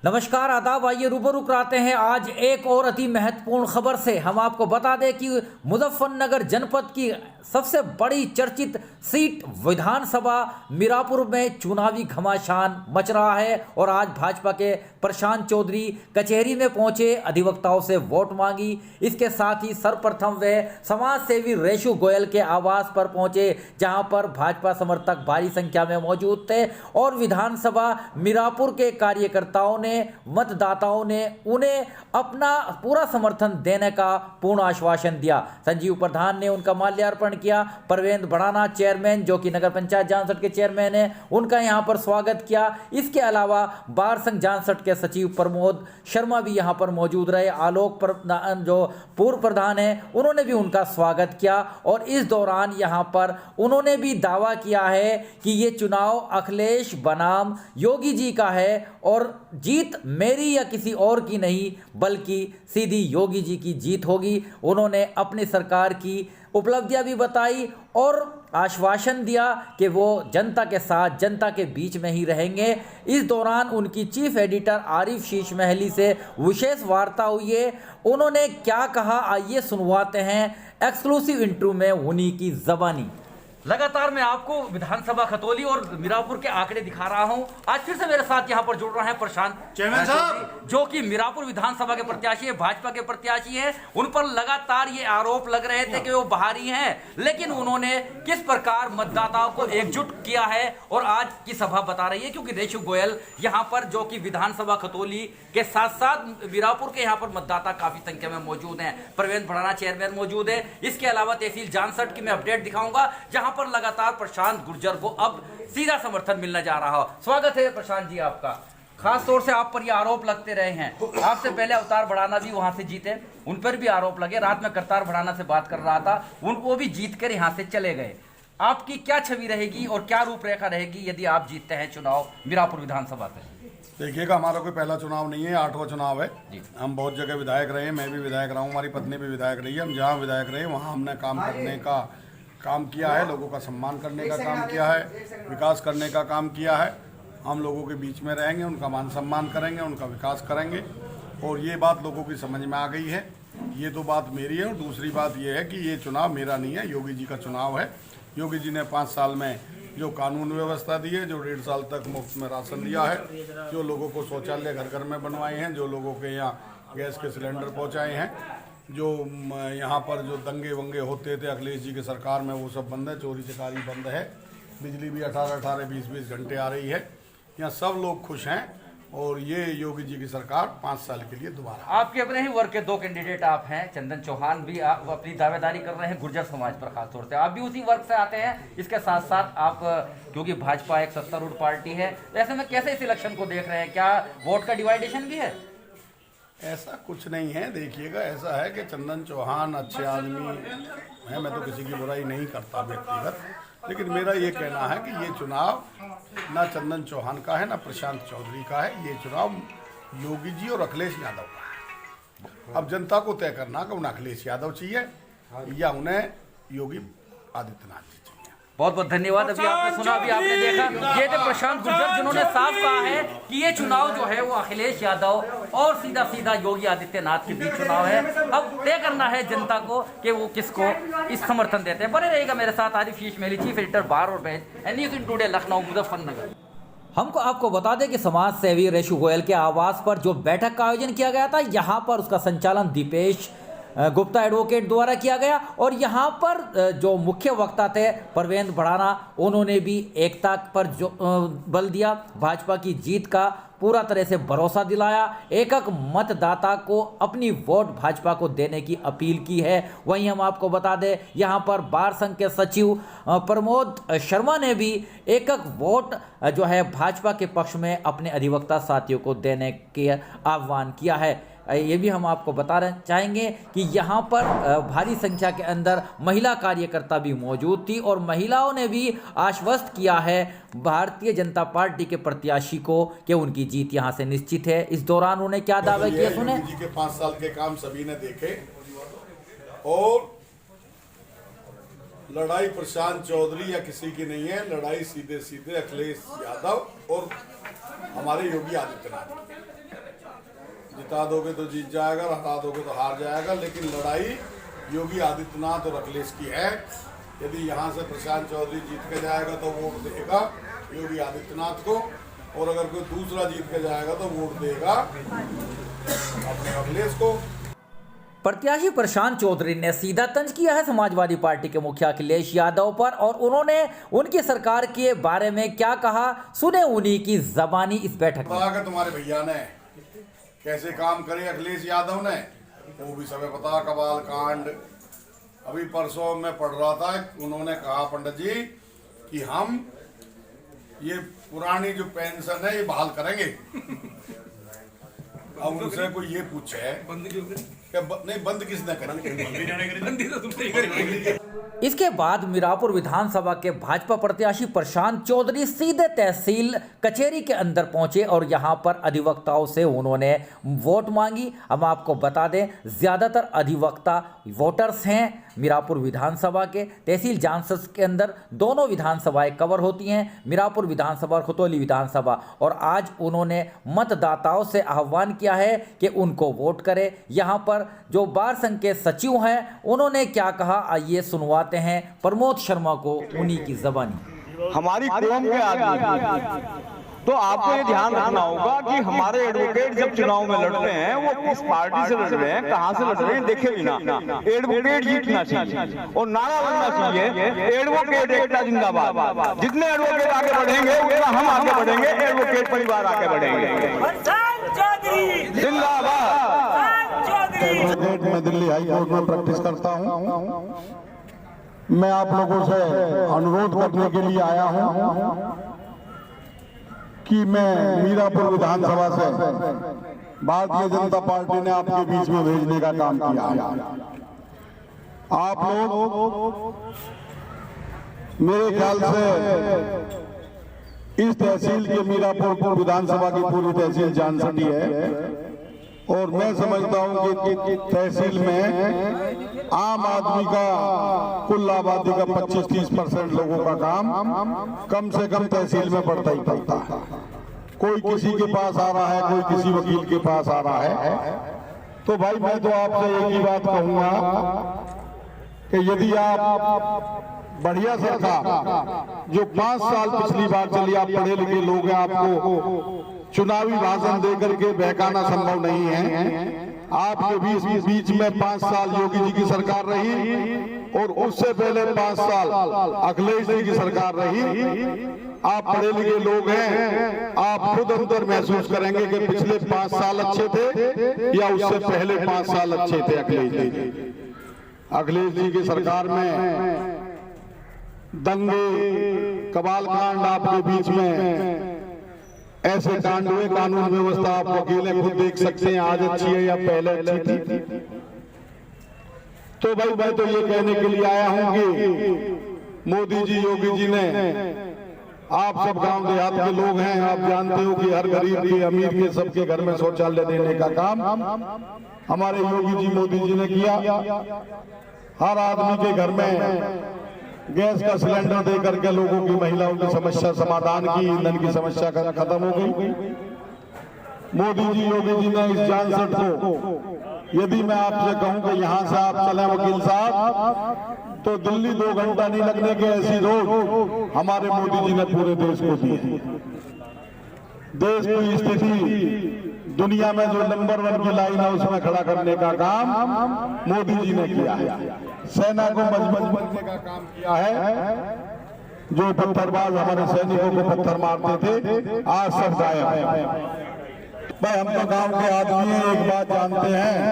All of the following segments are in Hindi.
नमस्कार आदाब, आइए रूबरू कराते हैं आज एक और अति महत्वपूर्ण खबर से। हम आपको बता दें कि मुजफ्फरनगर जनपद की सबसे बड़ी चर्चित सीट विधानसभा मीरापुर में चुनावी घमासान मच रहा है और आज भाजपा के प्रशांत चौधरी कचहरी में पहुंचे, अधिवक्ताओं से वोट मांगी। इसके साथ ही सर्वप्रथम वे समाज सेवी रेशु गोयल के आवास पर पहुंचे, जहां पर भाजपा समर्थक भारी संख्या में मौजूद थे और विधानसभा मीरापुर के कार्यकर्ताओं ने, मतदाताओं ने उन्हें अपना पूरा समर्थन देने का पूर्ण आश्वासन दिया। संजीव प्रधान ने उनका माल्यार्पण किया। परवेंद्र भड़ाना चेयरमैन, जो कि नगर पंचायत जानसठ के चेयरमैन है, उनका यहां पर स्वागत किया। इसके अलावा बार संघ जानसठ के सचिव प्रमोद शर्मा भी यहां पर मौजूद रहे। आलोक जो पूर्व प्रधान है, उन्होंने भी उनका स्वागत किया और इस दौरान यहां पर उन्होंने भी दावा किया है कि ये चुनाव अखिलेश बनाम योगी जी का है और जीत मेरी या किसी और की नहीं बल्कि सीधी योगी जी की जीत होगी। उन्होंने अपनी सरकार की उपलब्धियां भी बताई और आश्वासन दिया कि वो जनता के साथ, जनता के बीच में ही रहेंगे। इस दौरान उनकी चीफ एडिटर आरिफ शीश महली से विशेष वार्ता हुई है। उन्होंने क्या कहा, आइए सुनवाते हैं एक्सक्लूसिव इंटरव्यू में उन्हीं की ज़बानी। लगातार मैं आपको विधानसभा खतौली और मीरापुर के आंकड़े दिखा रहा हूं। आज फिर से मेरे साथ यहां पर जुड़ रहे हैं प्रशांत चेयरमैन साहब, जो कि मीरापुर विधानसभा के प्रत्याशी है, भाजपा के प्रत्याशी हैं। उन पर लगातार ये आरोप लग रहे थे कि वो बाहरी हैं, लेकिन उन्होंने किस प्रकार मतदाताओं को एकजुट किया है और आज की सभा बता रही है, क्योंकि रेशु गोयल यहां पर, जो कि विधानसभा खतौली के साथ साथ मीरापुर के यहां पर मतदाता काफी संख्या में मौजूद हैं। परवेंद्र भड़ाना चेयरमैन मौजूद है। इसके अलावा तहसील जानसठ की मैं अपडेट दिखाऊंगा, जहां पर लगातार प्रशांत गुर्जर को अब सीधा समर्थन मिलने जा रहा हो। स्वागत है प्रशांत जी आपका। खास तौर से आप पर ये आरोप लगते रहे हैं। आपसे पहले अवतार भड़ाना भी वहां से जीते, उन पर भी आरोप लगे। रात में करतार भड़ाना से बात कर रहा था, उनको भी जीत कर यहां से चले गए। आपकी क्या छवि रहेगी और क्या रूपरेखा रहेगी यदि आप जीतते हैं चुनाव मीरापुर विधानसभा से? देखिएगा, हमारा कोई पहला चुनाव नहीं है, 8वां चुनाव है। हम बहुत जगह विधायक रहे, मैं भी विधायक रहा हूँ, हमारी पत्नी भी विधायक रही है। हम जहाँ विधायक रहे वहाँ हमने काम करने का काम किया है, लोगों का सम्मान करने का काम किया है, विकास करने का काम किया है। हम लोगों के बीच में रहेंगे, उनका मान सम्मान करेंगे, उनका विकास करेंगे और ये बात लोगों की समझ में आ गई है। ये तो बात मेरी है और दूसरी बात ये है कि ये चुनाव मेरा नहीं है, योगी जी का चुनाव है। योगी जी ने 5 साल में जो कानून व्यवस्था दी है, जो 1.5 साल तक मुफ्त में राशन दिया है, जो लोगों को शौचालय घर घर में बनवाए हैं, जो लोगों के यहाँ गैस के सिलेंडर पहुँचाए हैं, जो यहाँ पर जो दंगे वंगे होते थे अखिलेश जी की सरकार में, वो सब बंद है। चोरी चकारी बंद है। बिजली भी 18-18, 20-20 घंटे आ रही है। यहाँ सब लोग खुश हैं और ये योगी जी की सरकार 5 साल के लिए दोबारा। आपके अपने ही वर्ग के 2 कैंडिडेट आप हैं। चंदन चौहान भी आप अपनी दावेदारी कर रहे हैं गुर्जर समाज पर, खासतौर से आप भी उसी वर्ग से आते हैं। इसके साथ साथ आप, क्योंकि भाजपा एक सत्तारूढ़ पार्टी है, तो ऐसे में कैसे इस इलेक्शन को देख रहे हैं? क्या वोट का डिवाइडेशन भी है? ऐसा कुछ नहीं है। देखिएगा, ऐसा है कि चंदन चौहान अच्छे आदमी हैं, मैं तो किसी की बुराई नहीं करता व्यक्तिगत, लेकिन मेरा ये कहना है कि ये चुनाव ना चंदन चौहान का है ना प्रशांत चौधरी का है। ये चुनाव योगी जी और अखिलेश यादव का है। अब जनता को तय करना कि उन्हें अखिलेश यादव चाहिए या उन्हें योगी आदित्यनाथ जी चाहिए। बहुत बहुत धन्यवाद। अभी आपने सुना, अभी आपने देखा, ये थे प्रशांत गुर्जर, जिन्होंने साफ कहा है कि ये चुनाव जो है वो अखिलेश यादव और सीधा सीधा योगी आदित्यनाथ के बीच चुनाव है। अब तय करना है जनता को कि वो किसको इस समर्थन देते हैं। बने रहेगा मेरे साथ आरिफ शीश महली, चीफ एडिटर बार और bench, news in today, Lucknow, Muzaffarnagar. हमको आपको बता दें कि समाज सेवी रेशु गोयल के आवास पर जो बैठक का आयोजन किया गया था, यहाँ पर उसका संचालन दीपेश गुप्ता एडवोकेट द्वारा किया गया और यहाँ पर जो मुख्य वक्ता थे परवेंद्र भड़ाना, उन्होंने भी एकता पर जो बल दिया, भाजपा की जीत का पूरा तरह से भरोसा दिलाया, एक एक मतदाता को अपनी वोट भाजपा को देने की अपील की है। वहीं हम आपको बता दें, यहाँ पर बार संघ के सचिव प्रमोद शर्मा ने भी एक एक वोट जो है भाजपा के पक्ष में अपने अधिवक्ता साथियों को देने के आह्वान किया है। ये भी हम आपको बताना चाहेंगे कि यहाँ पर भारी संख्या के अंदर महिला कार्यकर्ता भी मौजूद थी और महिलाओं ने भी आश्वस्त किया है भारतीय जनता पार्टी के प्रत्याशी को कि उनकी जीत यहाँ से निश्चित है। इस दौरान उन्होंने क्या दावे किए, सुने। योगी जी के 5 साल के काम सभी ने देखे और लड़ाई प्रशांत चौधरी या किसी की नहीं है, लड़ाई सीधे सीधे अखिलेश यादव और हमारे योगी आदित्यनाथ। जिता दोगे तो जीत जाएगा, हरा दोगे तो हार जाएगा। लेकिन लड़ाई योगी आदित्यनाथ और अखिलेश की है। यदि यहाँ से प्रशांत चौधरी जीत के जाएगा तो वोट देगा योगी आदित्यनाथ को, और अगर कोई दूसरा जीत के जाएगा तो वोट देगा अपने अखिलेश को। प्रत्याशी प्रशांत चौधरी ने सीधा तंज किया है समाजवादी पार्टी के मुखिया अखिलेश यादव पर, और उन्होंने उनकी सरकार के बारे में क्या कहा, सुने उन्हीं की जबानी इस बैठक में। पता तुम्हारे भैया ने कैसे काम करे अखिलेश यादव ने, वो भी सब पता। कबाल कांड अभी परसों में पढ़ रहा था, उन्होंने कहा पंडित जी कि हम ये पुरानी जो पेंशन है ये बहाल करेंगे। अब उनसे कोई ये पूछे नहीं बंद किसने करी। इसके बाद मीरापुर विधानसभा के भाजपा प्रत्याशी प्रशांत चौधरी सीधे तहसील कचहरी के अंदर पहुंचे और यहां पर अधिवक्ताओं से उन्होंने वोट मांगी। हम आपको बता दें, ज्यादातर अधिवक्ता वोटर्स हैं मीरापुर विधानसभा के। तहसील जांसस के अंदर दोनों विधानसभाएं कवर होती हैं, मीरापुर विधानसभा और खतौली विधानसभा। और आज उन्होंने मतदाताओं से आह्वान किया है कि उनको वोट करें। यहां पर जो बार संघ के सचिव हैं उन्होंने क्या कहा, आइए सुनवाते हैं प्रमोद शर्मा को उन्हीं की जबानी। हमारी कौम के आदमी तो आपको ये ध्यान रखना होगा कि हमारे एडवोकेट जब चुनाव में लड़ते हैं वो किस पार्टी से लड़ रहे हैं, कहां से लड़ रहे हैं, देखे भी ना। एडवोकेट जीतना चाहिए और नारा लगना चाहिए एडवोकेट एकता जिंदाबाद। जितने एडवोकेट आगे बढ़ेंगे उतना हम आगे बढ़ेंगे, एडवोकेट परिवार आगे बढ़ेंगे। जिंदाबाद। एडवोकेट मैं दिल्ली हाई कोर्ट में प्रैक्टिस करता हूं। मैं आप लोगों से अनुरोध करने के लिए आया हूं कि मैं मीरापुर विधानसभा से भारतीय जनता पार्टी ने आपके बीच में भेजने का काम किया है। आप लोग मेरे ख्याल से इस तहसील के मीरापुर विधानसभा की पूरी तहसील जान सटी है, और मैं समझता हूं कि तहसील में आम आदमी का कुल आबादी का 25-30% लोगों का काम कम से कम तहसील में पड़ता ही पड़ता है। कोई किसी के पास आ रहा है, कोई किसी वकील के पास आ रहा है। तो भाई मैं तो आपसे एक ही बात कहूंगा कि यदि आप बढ़िया सरकार जो 5 साल पिछली बार चली, आप पढ़े लिखे लोग हैं, आपको चुनावी भाषण देकर के बहकाना संभव नहीं है। आपके बीच में 5 साल योगी जी की सरकार रही और उससे पहले 5 साल अखिलेश जी की सरकार रही। आप पढ़े लिखे लोग हैं, आप खुद अंदर महसूस करेंगे कि पिछले 5 साल अच्छे थे या उससे पहले 5 साल अच्छे थे अखिलेश जी की सरकार में। दंगे कबाल कांड आपके बीच में ऐसे कांड हुए, कानून व्यवस्था आप अकेले खुद देख सकते हैं आज अच्छी है या पहले अच्छी थी। तो भाई मैं तो ये कहने के लिए आया हूं कि मोदी जी योगी जी ने, आप सब गांव देहात के लोग हैं, आप जानते हो कि हर गरीब के अमीर के सबके घर में शौचालय देने का काम हमारे योगी जी मोदी जी ने किया। हर आदमी के घर में गैस का सिलेंडर दे करके लोगों की, महिलाओं की समस्या समाधान की, ईंधन की समस्या खत्म हो गई। मोदी जी योगी जी ने इस जानसठ को, यदि मैं आपसे कहूं कि यहां से आप चले वकील साहब तो दिल्ली 2 घंटा नहीं लगने के ऐसी रोड हमारे मोदी जी ने पूरे देश को दी। देश की स्थिति दुनिया में जो नंबर 1 की लाइन है उसमें खड़ा करने का काम मोदी जी ने किया है। सेना को मजबूत बनने का काम किया है। जो पत्थरबाज हमारे सैनिकों को पत्थर मारते थे आज सब गायब है। भाई हम तो गांव के आदमी हैं, एक बात जानते हैं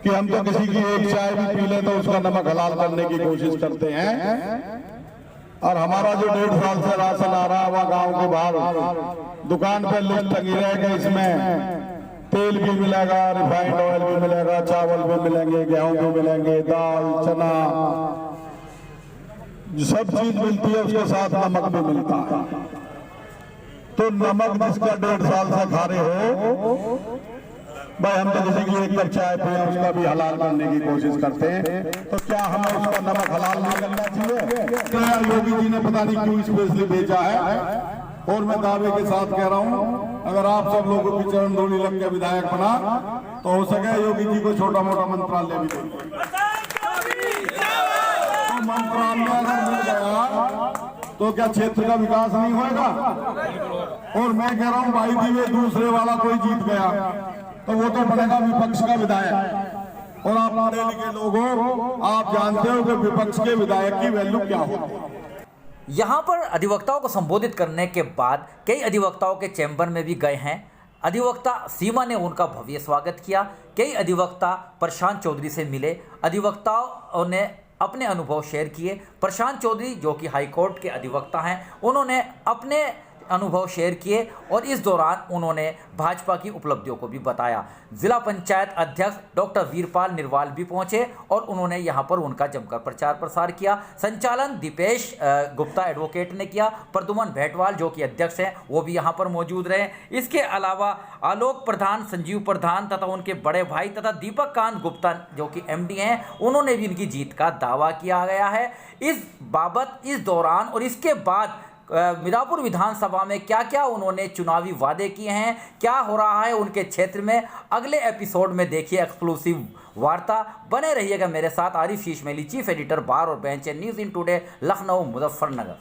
कि हम तो किसी की एक चाय भी पी ले तो उसका नमक हलाल करने की कोशिश करते हैं। और हमारा जो 1.5 साल से राशन आ रहा है गांव के बाहर दुकान पे लिस्ट लगी रहेगा, इसमें तेल भी मिलेगा, रिफाइंड ऑयल भी मिलेगा, चावल भी मिलेंगे, गेहूं भी मिलेंगे, दाल चना सब चीज मिलती है, उसके साथ नमक भी मिलता है। तो नमक जिसका 1.5 साल से खा रहे हो भाई, हम तो किसी की एक कप चाय पिए उसका भी हलाल करने की कोशिश करते हैं, तो क्या हमें उसका नमक हलाल नहीं करना चाहिए? योगी जी ने पता नहीं क्यों स्पेशली भेजा है। और मैं दावे के साथ कह रहा हूं अगर आप सब लोगों की चरण धूलि लग के विधायक बना तो हो सके योगी जी को छोटा मोटा मंत्रालय भी दे। तो मंत्रालय अगर मिल गया तो क्या क्षेत्र का विकास नहीं होगा? और मैं कह रहा हूँ भाई दिवे दूसरे वाला कोई जीत गया तो वो तो बनेगा विपक्ष का विधायक। और आप पढ़े लिखे लोगों, आप जानते हो कि विपक्ष के विधायक की वैल्यू क्या होती है। यहाँ पर अधिवक्ताओं को संबोधित करने के बाद कई अधिवक्ताओं के चैम्बर में भी गए हैं। अधिवक्ता सीमा ने उनका भव्य स्वागत किया। कई अधिवक्ता प्रशांत चौधरी से मिले। अधिवक्ताओं ने अपने अनुभव शेयर किए। प्रशांत चौधरी जो कि हाईकोर्ट के अधिवक्ता हैं, उन्होंने अपने अनुभव शेयर किए और इस दौरान उन्होंने भाजपा की उपलब्धियों को भी बताया। जिला पंचायत अध्यक्ष डॉक्टर वीरपाल निरवाल भी पहुंचे और उन्होंने यहां पर उनका जमकर प्रचार प्रसार किया। संचालन दीपेश गुप्ता एडवोकेट ने किया। प्रदुमन भेटवाल जो कि अध्यक्ष हैं वो भी यहां पर मौजूद रहे। इसके अलावा आलोक प्रधान, संजीव प्रधान तथा उनके बड़े भाई तथा दीपक कांत गुप्ता जो कि एमडी हैं, उन्होंने भी इनकी जीत का दावा किया गया है। इस बाबत इस दौरान और इसके बाद मीरापुर विधानसभा में क्या क्या उन्होंने चुनावी वादे किए हैं, क्या हो रहा है उनके क्षेत्र में, अगले एपिसोड में देखिए एक्सक्लूसिव वार्ता। बने रहिएगा मेरे साथ। आरिफ शीशमेली, चीफ एडिटर बार और bench news in today, Lucknow, Muzaffarnagar.